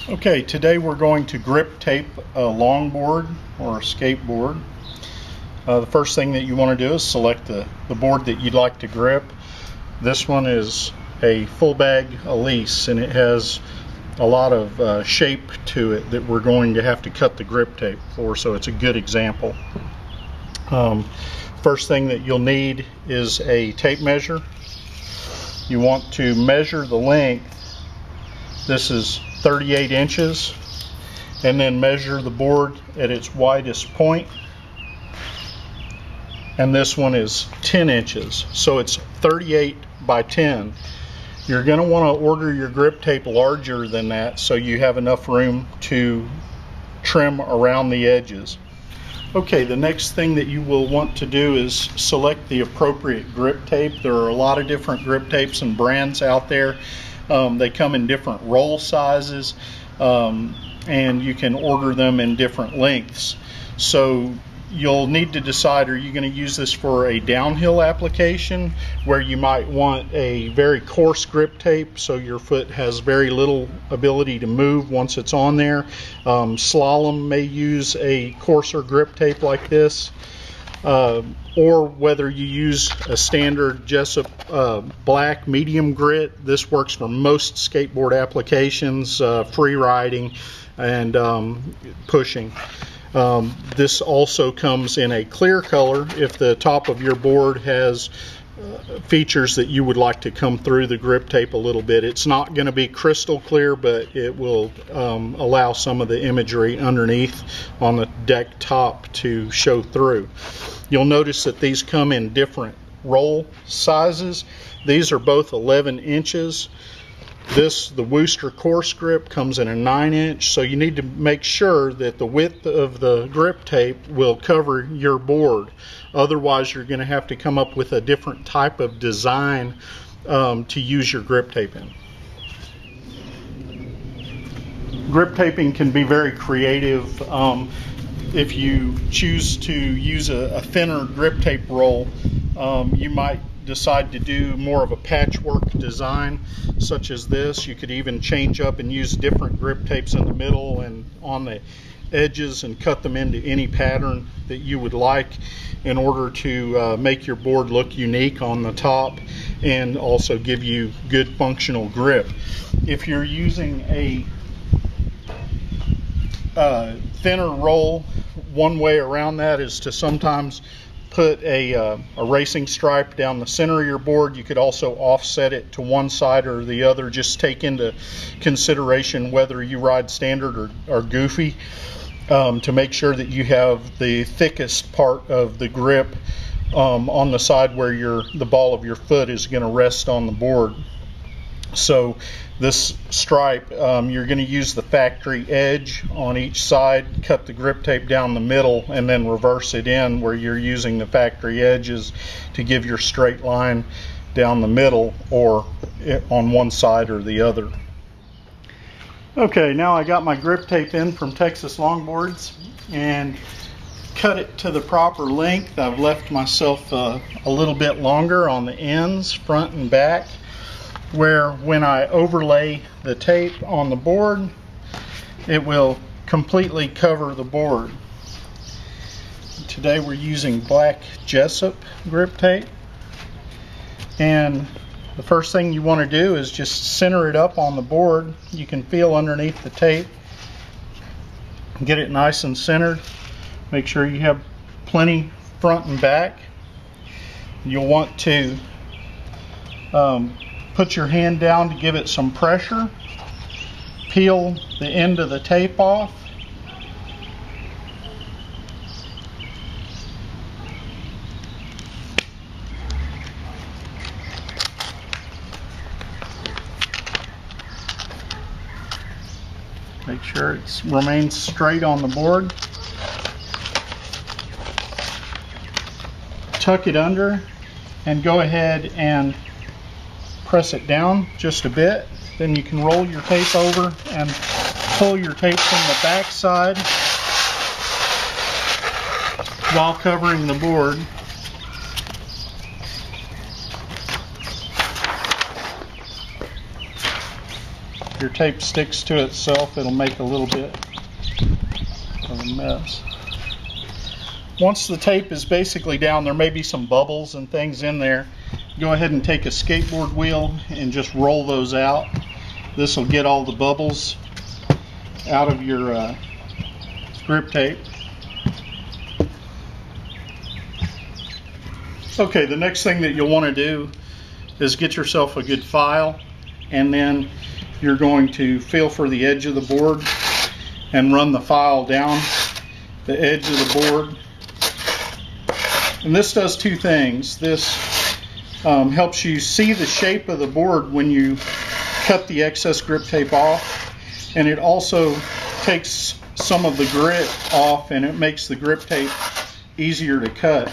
Okay, today we're going to grip tape a longboard or a skateboard. The first thing that you want to do is select the board that you'd like to grip. This one is a full bag Elise, and it has a lot of shape to it that we're going to have to cut the grip tape for, so it's a good example. First thing that you'll need is a tape measure. You want to measure the length. This is 38 inches, and then measure the board at its widest point, and this one is 10 inches, so it's 38 by 10. You're going to want to order your grip tape larger than that so you have enough room to trim around the edges. Okay, the next thing that you will want to do is select the appropriate grip tape. There are a lot of different grip tapes and brands out there. They come in different roll sizes, and you can order them in different lengths. So you'll need to decide, are you going to use this for a downhill application where you might want a very coarse grip tape so your foot has very little ability to move once it's on there. Slalom may use a coarser grip tape like this. Or whether you use a standard Jessup black medium grit. This works for most skateboard applications, free riding and pushing. This also comes in a clear color if the top of your board has features that you would like to come through the grip tape a little bit. It's not going to be crystal clear, but it will allow some of the imagery underneath on the deck top to show through. You'll notice that these come in different roll sizes. These are both 11 inches. The Wooster coarse grip comes in a 9-inch, so you need to make sure that the width of the grip tape will cover your board. Otherwise, you're going to have to come up with a different type of design to use your grip tape in. Grip taping can be very creative. If you choose to use a thinner grip tape roll, you might decide to do more of a patchwork design such as this. You could even change up and use different grip tapes in the middle and on the edges and cut them into any pattern that you would like in order to make your board look unique on the top and also give you good functional grip. If you're using a thinner roll, one way around that is to sometimes put a racing stripe down the center of your board. You could also offset it to one side or the other. Just take into consideration whether you ride standard or goofy to make sure that you have the thickest part of the grip on the side where the ball of your foot is going to rest on the board. So this stripe, you're going to use the factory edge on each side, cut the grip tape down the middle, and then reverse it in where you're using the factory edges to give your straight line down the middle or on one side or the other. Okay, now I got my grip tape in from Texas Longboards and cut it to the proper length. I've left myself a little bit longer on the ends, front and back, where when I overlay the tape on the board, it will completely cover the board. Today we're using black Jessup grip tape, and the first thing you want to do is just center it up on the board. You can feel underneath the tape, get it nice and centered. Make sure you have plenty front and back. You'll want to put your hand down to give it some pressure. Peel the end of the tape off. Make sure it remains straight on the board. Tuck it under and go ahead and press it down just a bit. Then you can roll your tape over and pull your tape from the back side while covering the board. If your tape sticks to itself, it'll make a little bit of a mess. Once the tape is basically down, there may be some bubbles and things in there. Go ahead and take a skateboard wheel and just roll those out. This will get all the bubbles out of your grip tape. Okay, the next thing that you'll want to do is get yourself a good file, and then you're going to feel for the edge of the board and run the file down the edge of the board. And this does two things. This helps you see the shape of the board when you cut the excess grip tape off, and it also takes some of the grit off, and it makes the grip tape easier to cut.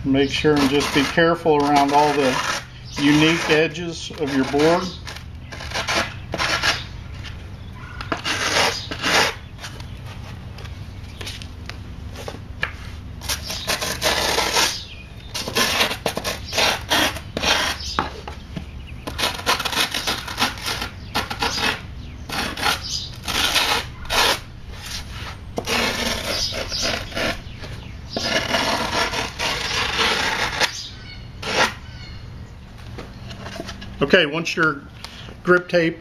Make sure and just be careful around all the unique edges of your board. Okay, once your grip tape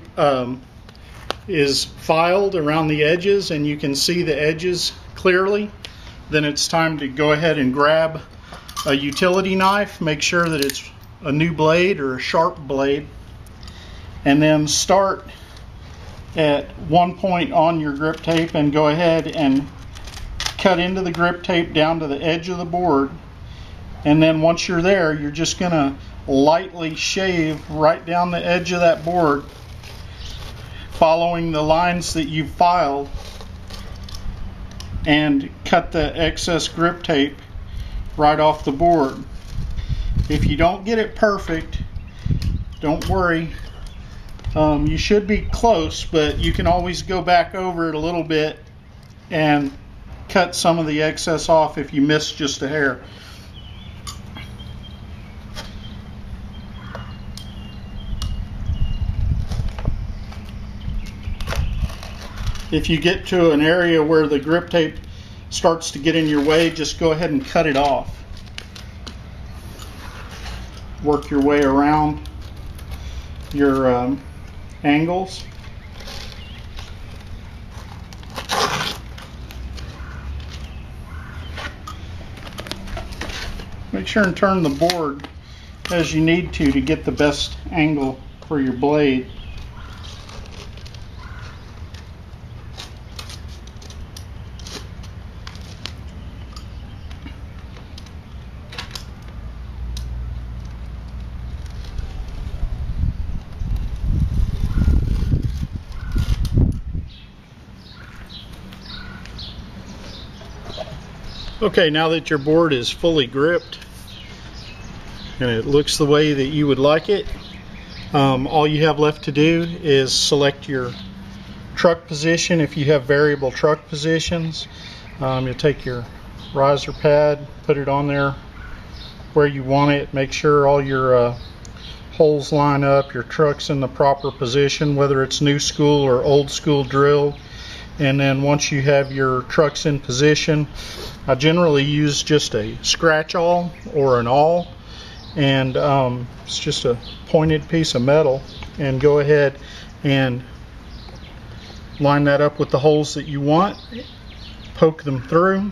is filed around the edges and you can see the edges clearly, then it's time to go ahead and grab a utility knife. Make sure that it's a new blade or a sharp blade, and then start at one point on your grip tape and go ahead and cut into the grip tape down to the edge of the board. And then once you're there, you're just going to lightly shave right down the edge of that board, following the lines that you've filed, and cut the excess grip tape right off the board. If you don't get it perfect, don't worry. You should be close, but you can always go back over it a little bit and cut some of the excess off if you miss just a hair. If you get to an area where the grip tape starts to get in your way, just go ahead and cut it off. Work your way around your angles. Make sure and turn the board as you need to get the best angle for your blade. Okay, now that your board is fully gripped and it looks the way that you would like it, all you have left to do is select your truck position. If you have variable truck positions, you'll take your riser pad, put it on there where you want it. Make sure all your holes line up, your truck's in the proper position, whether it's new school or old school drill. And then once you have your trucks in position, I generally use just a scratch awl or an awl, and it's just a pointed piece of metal, and go ahead and line that up with the holes that you want, poke them through,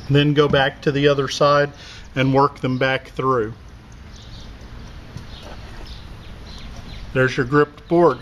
then go back to the other side and work them back through. There's your gripped board.